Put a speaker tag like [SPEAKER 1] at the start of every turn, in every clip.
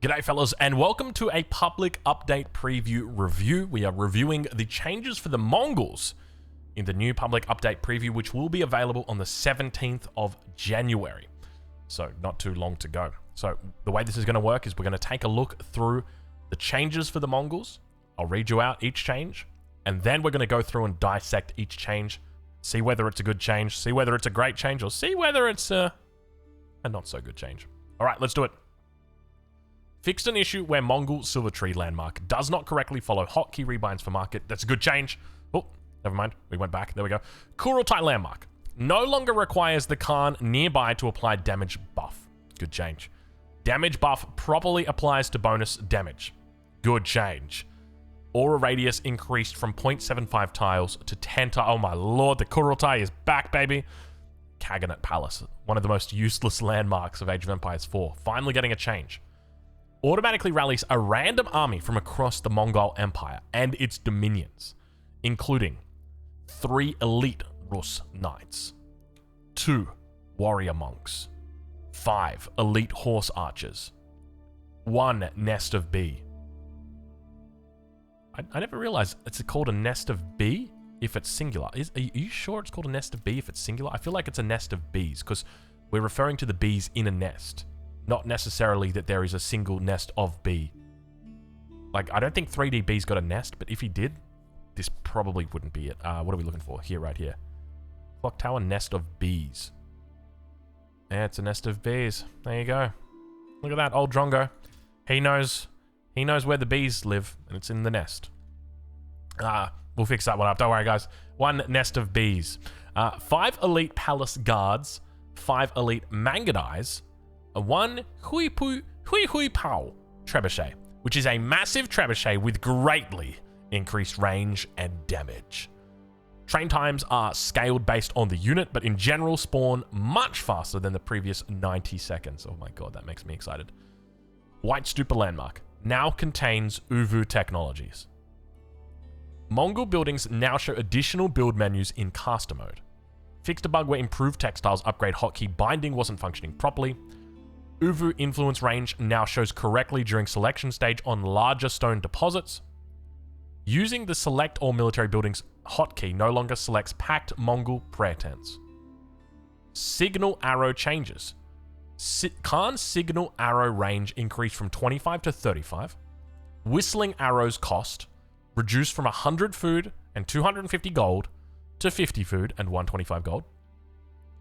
[SPEAKER 1] G'day fellas, and welcome to a public update preview review. We are reviewing the changes for the Mongols in the new public update preview, which will be available on the 17th of January. So not too long to go. So the way this is going to work is we're going to take a look through the changes for the Mongols. I'll read you out each change, and then we're going to go through and dissect each change, see whether it's a good change, see whether it's a great change, or see whether it's a not so good change. All right, let's do it. Fixed an issue where Mongol Silver Tree landmark does not correctly follow hotkey rebinds for market. That's a good change. Oh, never mind. We went back. There we go. Kurultai landmark no longer requires the Khan nearby to apply damage buff. Good change. Damage buff properly applies to bonus damage. Good change. Aura radius increased from 0.75 tiles to 10 tiles. Oh my lord, the Kurultai is back, baby. Khaganate Palace, one of the most useless landmarks of Age of Empires 4, finally getting a change. Automatically rallies a random army from across the Mongol Empire and its dominions, including 3 elite Rus knights, 2 warrior monks, 5 elite horse archers, 1 nest of bee. I never realized it's called a nest of bee if it's singular. Are you sure it's called a nest of bee if it's singular? I feel like it's a nest of bees because we're referring to the bees in a nest. Not necessarily that there is a single nest of bee. Like, I don't think 3DB's got a nest, but if he did, this probably wouldn't be it. What are we looking for? Here, right here. Clock tower, nest of bees. Yeah, it's a nest of bees. There you go. Look at that, old Drongo. He knows where the bees live, and it's in the nest. We'll fix that one up. Don't worry, guys. 1 nest of bees. 5 elite palace guards. 5 elite Mangudais. 1 Hui Pao trebuchet, which is a massive trebuchet with greatly increased range and damage. Train times are scaled based on the unit, but in general spawn much faster than the previous 90 seconds. Oh my god, that makes me excited. White Stupa landmark now contains Uvu technologies. Mongol buildings now show additional build menus in caster mode. Fixed a bug where improved textiles upgrade hotkey binding wasn't functioning properly. Uvu influence range now shows correctly during selection stage on larger stone deposits. Using the select all military buildings hotkey no longer selects packed Mongol prayer tents. Signal arrow changes. Khan's signal arrow range increased from 25 to 35. Whistling arrows cost reduced from 100 food and 250 gold to 50 food and 125 gold.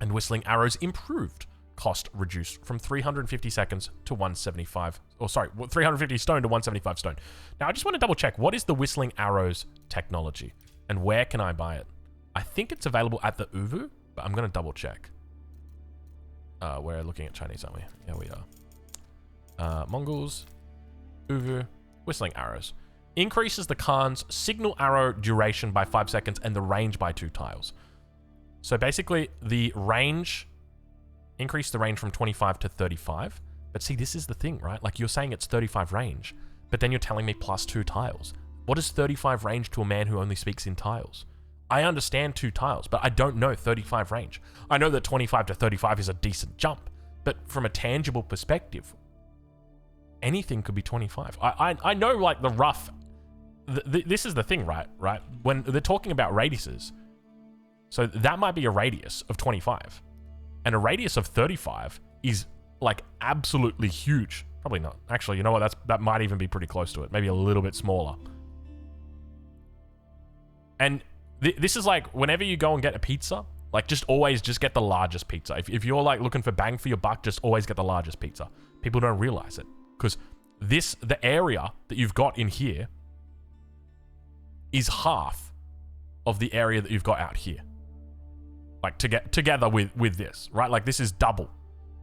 [SPEAKER 1] And whistling arrows improved. Cost reduced from 350 seconds to 175, 350 stone to 175 stone. Now, I just want to double check. What is the Whistling Arrows technology? And where can I buy it? I think it's available at the Uvu, but I'm going to double check. We're looking at Chinese, aren't we? Here we are. Mongols, Uvu, Whistling Arrows. Increases the Khan's signal arrow duration by 5 seconds and the range by 2 tiles. So basically, the range... Increase the range from 25 to 35. But see, this is the thing, right? Like, you're saying it's 35 range, but then you're telling me plus 2 tiles. What is 35 range to a man who only speaks in tiles? I understand 2 tiles, but I don't know 35 range. I know that 25 to 35 is a decent jump, but from a tangible perspective, anything could be 25. I know, like, the rough... this is the thing, right? When they're talking about radiuses, so that might be a radius of 25. And a radius of 35 is, like, absolutely huge. Probably not. Actually, you know what? That might even be pretty close to it. Maybe a little bit smaller. And this is like, whenever you go and get a pizza, like, just always just get the largest pizza. If you're, like, looking for bang for your buck, just always get the largest pizza. People don't realize it. Because the area that you've got in here is half of the area that you've got out here. Like, to get together with this, right? Like, this is double.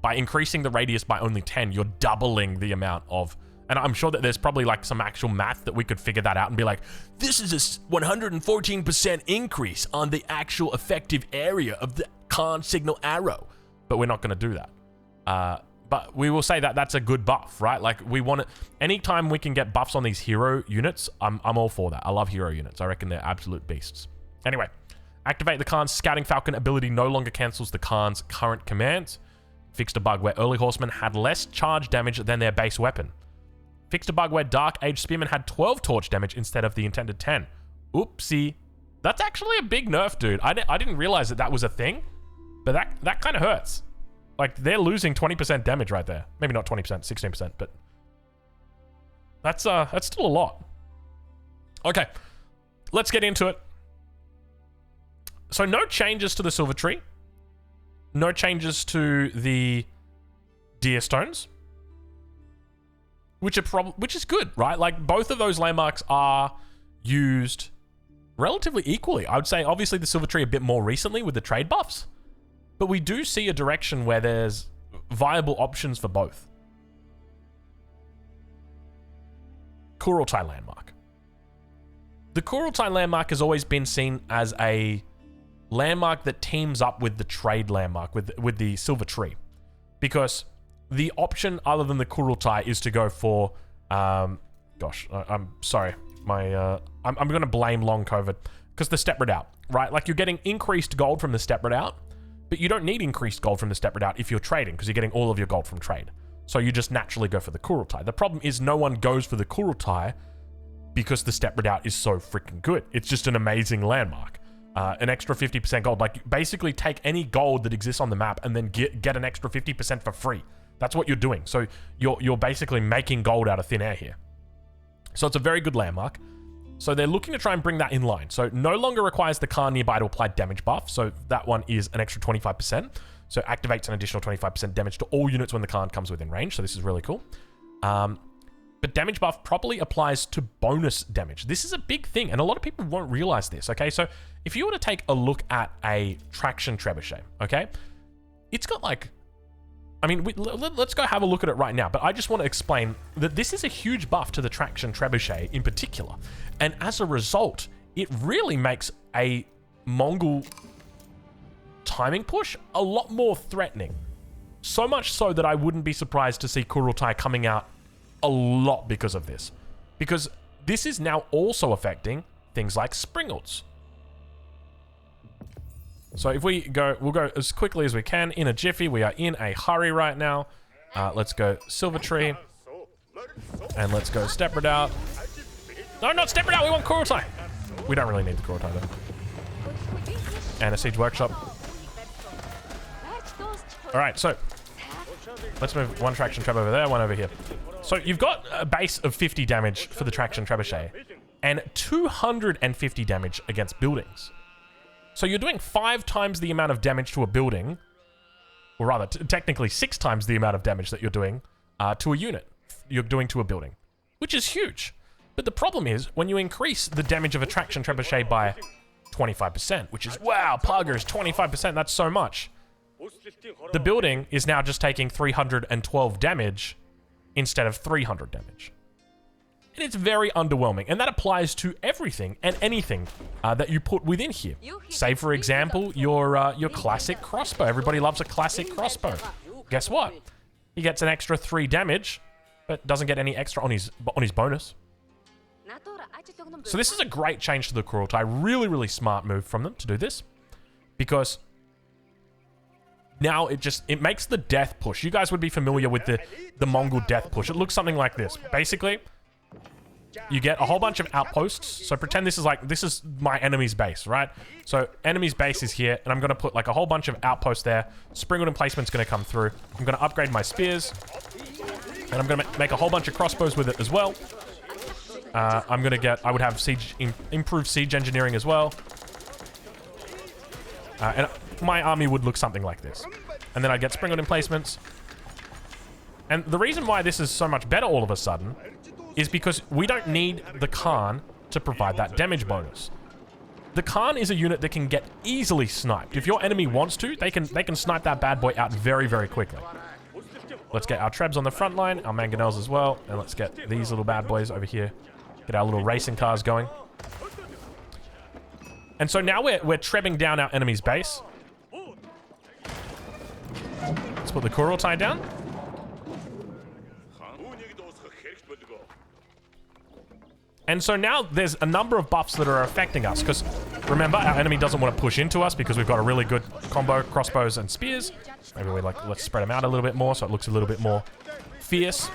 [SPEAKER 1] By increasing the radius by only 10, you're doubling the amount of... And I'm sure that there's probably, like, some actual math that we could figure that out and be like, this is a 114% increase on the actual effective area of the Khan signal arrow. But we're not going to do that. But we will say that that's a good buff, right? Like, we want to... Anytime we can get buffs on these hero units, I'm all for that. I love hero units. I reckon they're absolute beasts. Anyway... Activate the Khan's Scouting Falcon ability no longer cancels the Khan's current commands. Fixed a bug where early horsemen had less charge damage than their base weapon. Fixed a bug where Dark Age Spearmen had 12 torch damage instead of the intended 10. Oopsie. That's actually a big nerf, dude. I didn't realize that was a thing, but that kind of hurts. Like, they're losing 20% damage right there. Maybe not 20%, 16%, but that's still a lot. Okay, let's get into it. So no changes to the Silver Tree. No changes to the Deer Stones. Which is good, right? Like, both of those landmarks are used relatively equally. I would say, obviously, the Silver Tree a bit more recently with the trade buffs. But we do see a direction where there's viable options for both. Kurultai landmark. The Kurultai landmark has always been seen as a landmark that teams up with the trade landmark, with the Silver Tree. Because the option other than the Kurultai is to go for, gosh, I'm sorry. I'm going to blame long COVID because the Step Redoubt, right? Like, you're getting increased gold from the Step Redoubt, but you don't need increased gold from the Step Redoubt if you're trading because you're getting all of your gold from trade. So you just naturally go for the Kurultai. The problem is no one goes for the Kurultai because the Step Redoubt is so freaking good. It's just an amazing landmark. An extra 50% gold. Like, basically take any gold that exists on the map and then get an extra 50% for free. That's what you're doing. So you're basically making gold out of thin air here. So it's a very good landmark. So they're looking to try and bring that in line. So no longer requires the Khan nearby to apply damage buff. So that one is an extra 25%. So activates an additional 25% damage to all units when the Khan comes within range. So this is really cool. But damage buff properly applies to bonus damage. This is a big thing, and a lot of people won't realize this, okay? So if you were to take a look at a Traction Trebuchet, okay? It's got like... I mean, let's go have a look at it right now, but I just want to explain that this is a huge buff to the Traction Trebuchet in particular. And as a result, it really makes a Mongol timing push a lot more threatening. So much so that I wouldn't be surprised to see Kurultai coming out a lot because of this. Because this is now also affecting things like Springles. So if we'll go as quickly as we can in a jiffy. We are in a hurry right now. Let's go Silver Tree. And let's go Step Redoubt. No, not Step Redoubt, we want Kurultai. We don't really need the Kurultai though. And a Siege Workshop. Alright, so let's move one Traction Treb over there, one over here. So you've got a base of 50 damage for the Traction Trebuchet and 250 damage against buildings. So you're doing 5 times the amount of damage to a building, or rather, technically 6 times the amount of damage that you're doing to a unit. You're doing to a building, which is huge. But the problem is, when you increase the damage of a Traction Trebuchet by 25%, which is, wow, Puggers, 25%, that's so much. The building is now just taking 312 damage instead of 300 damage. And it's very underwhelming, and that applies to everything and anything that you put within here. Say, for example, your classic crossbow. Everybody loves a classic crossbow. Guess what? He gets an extra 3 damage, but doesn't get any extra on his bonus. So this is a great change to the Kurultai. Really, really smart move from them to do this, because now it makes the death push. You guys would be familiar with the Mongol death push. It looks something like this. Basically, you get a whole bunch of outposts. So pretend this is my enemy's base, right? So enemy's base is here, and I'm going to put like a whole bunch of outposts there. Springwood Emplacement's going to come through. I'm going to upgrade my spears, and I'm going to make a whole bunch of crossbows with it as well. I would have improved siege engineering as well. And my army would look something like this. And then I'd get Springwood Emplacements. And the reason why this is so much better all of a sudden is because we don't need the Khan to provide that damage bonus. The Khan is a unit that can get easily sniped. If your enemy wants to, they can snipe that bad boy out very, very quickly. Let's get our Trebs on the front line, our Mangonels as well, and let's get these little bad boys over here. Get our little racing cars going. And so now we're trebbing down our enemy's base. Let's put the Kurultai down. And so now there's a number of buffs that are affecting us, because remember, our enemy doesn't want to push into us because we've got a really good combo, crossbows and spears. Maybe let's spread them out a little bit more so it looks a little bit more fierce.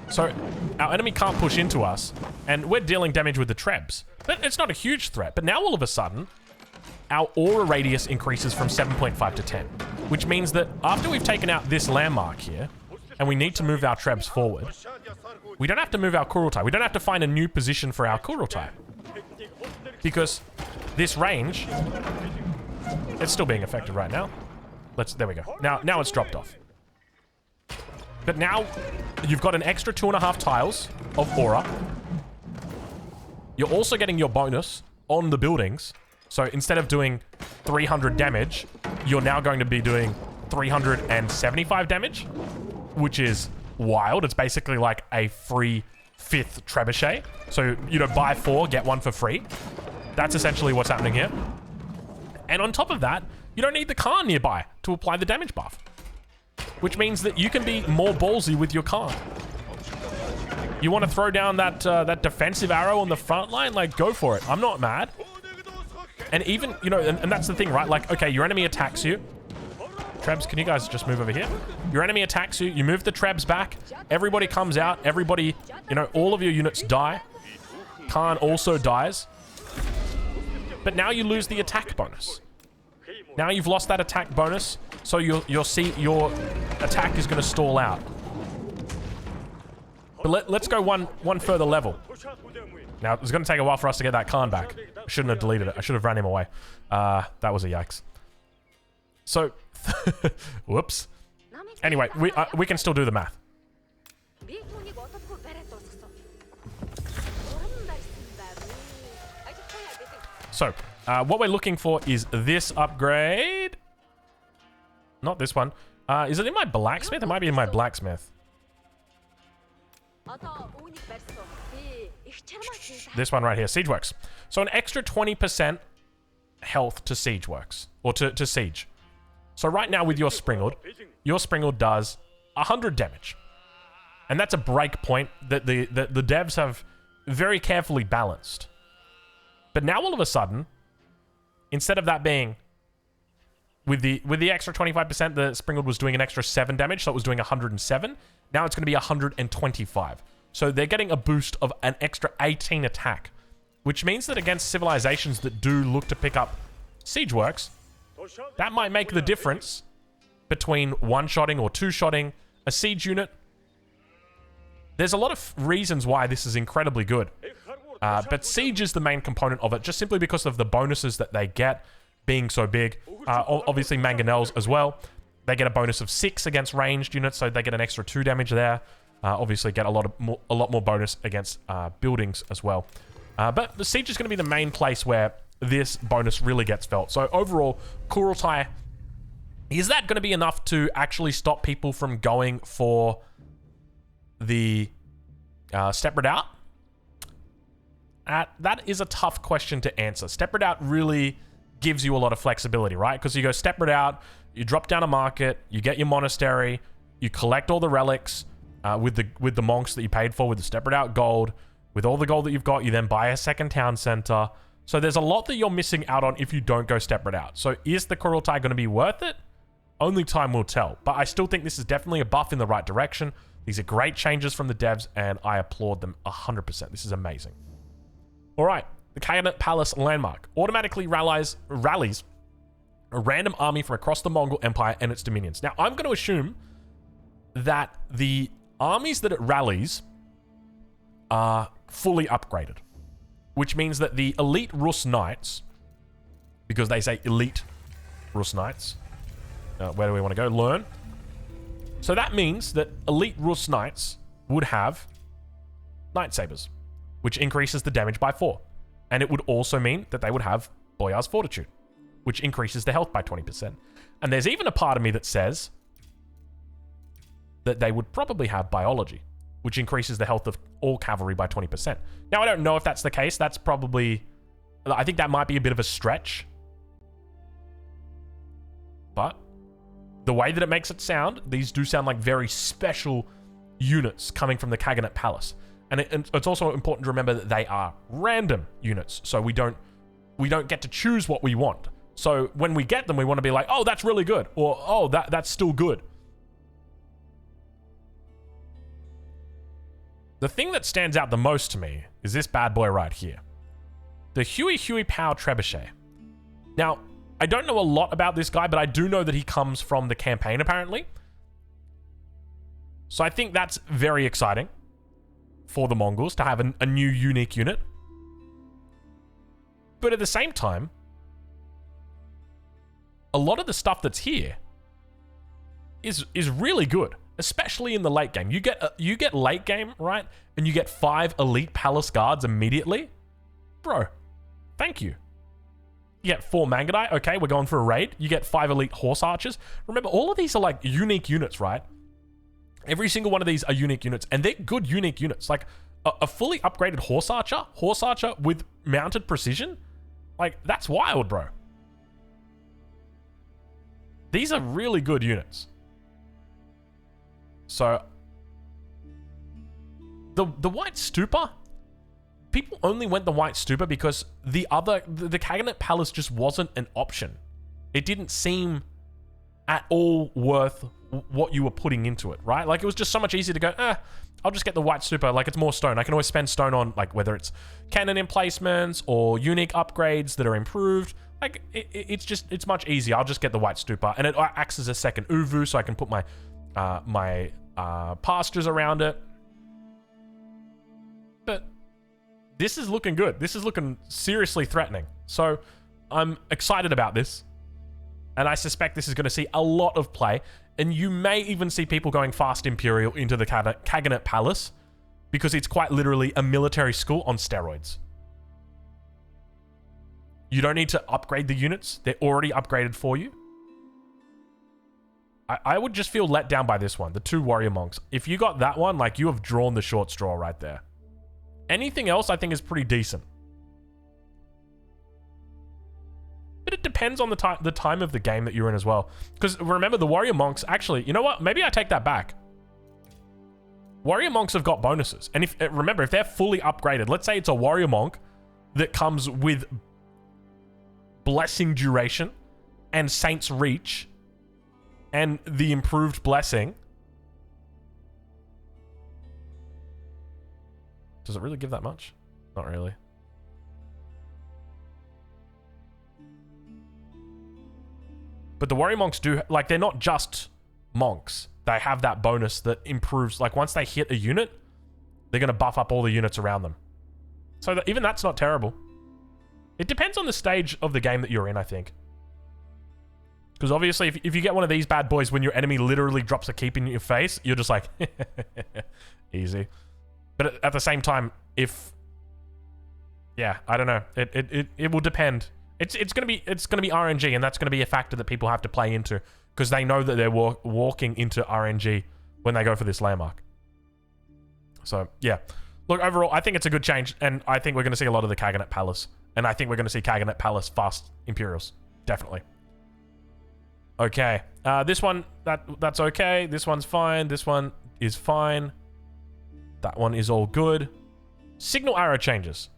[SPEAKER 1] So our enemy can't push into us, and we're dealing damage with the trebs. But it's not a huge threat. But now all of a sudden, our aura radius increases from 7.5 to 10, which means that after we've taken out this landmark here, and we need to move our trebs forward, we don't have to move our Kurultai. We don't have to find a new position for our Kurultai. Because this range, it's still being affected right now. There we go. Now it's dropped off. But now you've got an extra 2.5 tiles of aura. You're also getting your bonus on the buildings. So instead of doing 300 damage, you're now going to be doing 375 damage, which is wild. It's basically like a free 5th trebuchet. So, you know, buy 4, get 1 for free. That's essentially what's happening here. And on top of that, you don't need the Khan nearby to apply the damage buff, which means that you can be more ballsy with your Khan. You want to throw down that that defensive arrow on the front line? Like, go for it. I'm not mad. And even, you know, and that's the thing, right? Like, okay, your enemy attacks you. Trebs, can you guys just move over here? Your enemy attacks you. You move the Trebs back. Everybody comes out. Everybody, you know, all of your units die. Khan also dies. But now you lose the attack bonus. Now you've lost that attack bonus, so your attack is going to stall out. But let's go one further level. Now, it's going to take a while for us to get that Khan back. I shouldn't have deleted it. I should have ran him away. That was a yikes. So, whoops. Anyway, we can still do the math. So, what we're looking for is this upgrade. Not this one. Is it in my blacksmith? It might be in my blacksmith. This one right here, Siege Works. So an extra 20% health to Siege Works, or to Siege. So right now with your Springald does 100 damage. And that's a break point that the devs have very carefully balanced. But now all of a sudden, instead of that being with the extra 25%, the Springald was doing an extra 7 damage, so it was doing 107. Now it's going to be 125. So they're getting a boost of an extra 18 attack, which means that against civilizations that do look to pick up Siege Works, that might make the difference between one-shotting or two-shotting a siege unit. There's a lot of reasons why this is incredibly good. But siege is the main component of it, just simply because of the bonuses that they get being so big. Obviously, mangonels as well. They get a bonus of 6 against ranged units, so they get an extra 2 damage there. Obviously, get a lot more bonus against buildings as well. But the siege is going to be the main place where this bonus really gets felt. So overall, Kurultai, is that going to be enough to actually stop people from going for the Step Redoubt? That is a tough question to answer. Step Redoubt really gives you a lot of flexibility, right? Because you go Step Redoubt, you drop down a market, you get your monastery, you collect all the relics with the monks that you paid for with the Step Redoubt gold. With all the gold that you've got, you then buy a second town center. So there's a lot that you're missing out on if you don't go Step Redoubt. So is the Kurultai going to be worth it? Only time will tell. But I still think this is definitely a buff in the right direction. These are great changes from the devs, and I applaud them 100%. This is amazing. All right, the Khaganate Palace landmark automatically rallies a random army from across the Mongol Empire and its dominions. Now, I'm going to assume that the armies that it rallies are fully upgraded, which means that the elite Rus Knights, because they say elite Rus Knights, where do we want to go? Learn. So that means that elite Rus Knights would have Night Sabers, which increases the damage by 4. And it would also mean that they would have Boyar's Fortitude, which increases the health by 20%. And there's even a part of me that says that they would probably have Biology, which increases the health of all cavalry by 20%. Now, I don't know if that's the case. That's probably... I think that might be a bit of a stretch. But the way that it makes it sound, these do sound like very special units coming from the Khaganate Palace. And it's also important to remember that they are random units, so we don't get to choose what we want. So when we get them, we want to be like, oh, that's really good, or oh, that's still good. The thing that stands out the most to me is this bad boy right here. The Huey Pow Trebuchet. Now, I don't know a lot about this guy, but I do know that he comes from the campaign, apparently. So I think that's very exciting for the Mongols to have a new unique unit. But at the same time, a lot of the stuff that's here is really good, especially in the late game. You get late game, right? And you get 5 elite palace guards immediately. Bro, thank you. You get 4 Mangudai. Okay, we're going for a raid. You get 5 elite horse archers. Remember, all of these are like unique units, right? Every single one of these are unique units, and they're good unique units. Like a fully upgraded horse archer with mounted precision. Like, that's wild, bro. These are really good units. So, the White Stupa, people only went the White Stupa because the Khaganate Palace just wasn't an option. It didn't seem at all worth what you were putting into it, right? Like, it was just so much easier to go, I'll just get the White Stupa. Like, it's more stone. I can always spend stone on, like, whether it's cannon emplacements or unique upgrades that are improved. Like, it's much easier. I'll just get the White Stupa, and it acts as a second Uvu, so I can put my pastures around it. But this is looking good. This is looking seriously threatening. So I'm excited about this. And I suspect this is going to see a lot of play. And you may even see people going fast Imperial into the Khaganate Palace, because it's quite literally a military school on steroids. You don't need to upgrade the units. They're already upgraded for you. I would just feel let down by this one, the 2 warrior monks. If you got that one, like, you have drawn the short straw right there. Anything else I think is pretty decent. But it depends on the time of the game that you're in as well. Because remember, the warrior monks, actually, you know what? Maybe I take that back. Warrior monks have got bonuses. And remember, if they're fully upgraded, let's say it's a warrior monk that comes with blessing duration and saint's reach and the improved blessing. Does it really give that much? Not really. But the warrior monks do, like, they're not just monks. They have that bonus that improves, like, once they hit a unit, they're going to buff up all the units around them. So even that's not terrible. It depends on the stage of the game that you're in, I think. Because obviously, if you get one of these bad boys when your enemy literally drops a keep in your face, you're just like, easy. But at the same time, yeah, I don't know. It will depend. It's gonna be RNG, and that's gonna be a factor that people have to play into, because they know that they're walking into RNG when they go for this landmark. So yeah, look, overall, I think it's a good change, and I think we're gonna see a lot of the Khaganate Palace, and I think we're gonna see Khaganate Palace fast Imperials, definitely. Okay, this one that's okay. This one's fine. This one is fine. That one is all good. Signal arrow changes.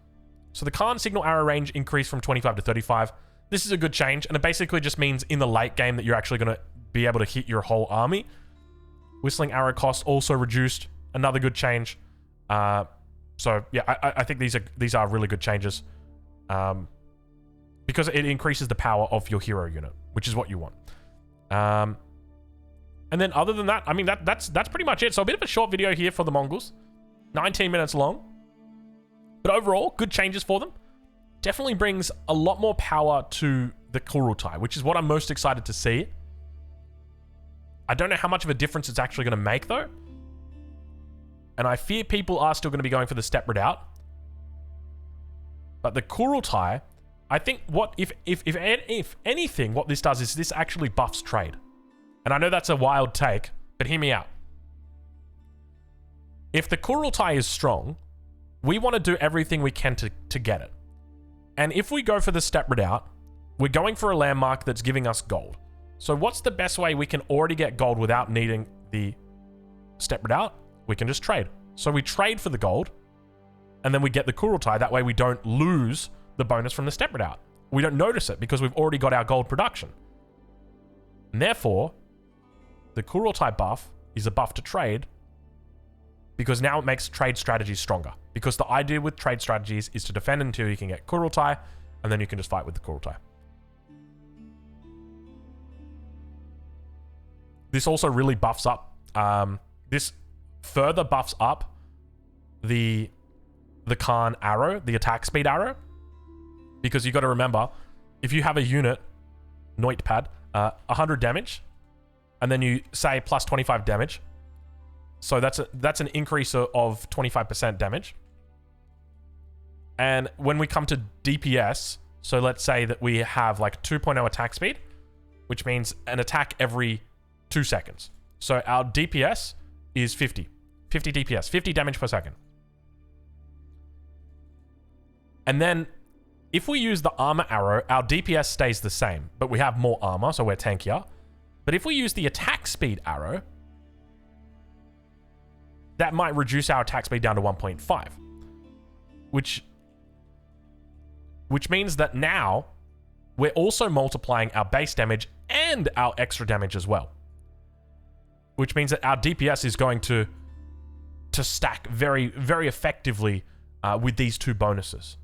[SPEAKER 1] So the Khan signal arrow range increased from 25 to 35. This is a good change, and it basically just means in the late game that you're actually going to be able to hit your whole army. Whistling arrow cost also reduced. Another good change. So yeah, I think these are really good changes, because it increases the power of your hero unit, which is what you want. And then other than that, I mean, that's pretty much it. So a bit of a short video here for the Mongols. 19 minutes long. But overall, good changes for them. Definitely brings a lot more power to the Kurultai, which is what I'm most excited to see. I don't know how much of a difference it's actually going to make, though. And I fear people are still going to be going for the step redoubt. But the Kurultai, I think if anything, what this does is this actually buffs trade. And I know that's a wild take, but hear me out. If the Kurultai is strong, we want to do everything we can to get it. And if we go for the step redoubt, we're going for a landmark that's giving us gold. So what's the best way we can already get gold without needing the step redoubt? We can just trade. So we trade for the gold, and then we get the Kurultai. That way we don't lose the bonus from the step redoubt. We don't notice it because we've already got our gold production. And therefore, the Kurultai buff is a buff to trade, because now it makes trade strategies stronger. Because the idea with trade strategies is to defend until you can get Kurultai, and then you can just fight with the Kurultai. This also really buffs up. This further buffs up the Khan arrow, the attack speed arrow, because you got to remember, if you have a unit, Noitpad, 100 damage, and then you say plus 25 damage, so that's an increase of 25% damage. And when we come to DPS, so let's say that we have like 2.0 attack speed, which means an attack every 2 seconds. So our DPS is 50 DPS, 50 damage per second. And then if we use the armor arrow, our DPS stays the same, but we have more armor, so we're tankier. But if we use the attack speed arrow, that might reduce our attack speed down to 1.5, which means that now we're also multiplying our base damage and our extra damage as well, which means that our DPS is going to stack very, very effectively with these two bonuses.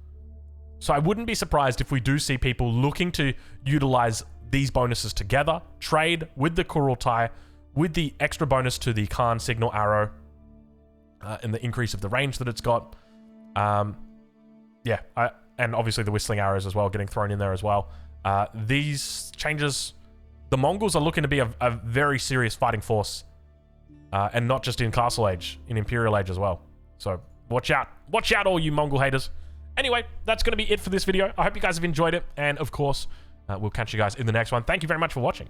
[SPEAKER 1] So I wouldn't be surprised if we do see people looking to utilize these bonuses together, trade with the Kurultai, with the extra bonus to the Khan signal arrow, and the increase of the range that it's got. Yeah, and obviously the whistling arrows as well, getting thrown in there as well. These changes, the Mongols are looking to be a very serious fighting force, and not just in Castle Age, in Imperial Age as well. So watch out all you Mongol haters. Anyway, that's going to be it for this video. I hope you guys have enjoyed it, and of course, we'll catch you guys in the next one. Thank you very much for watching.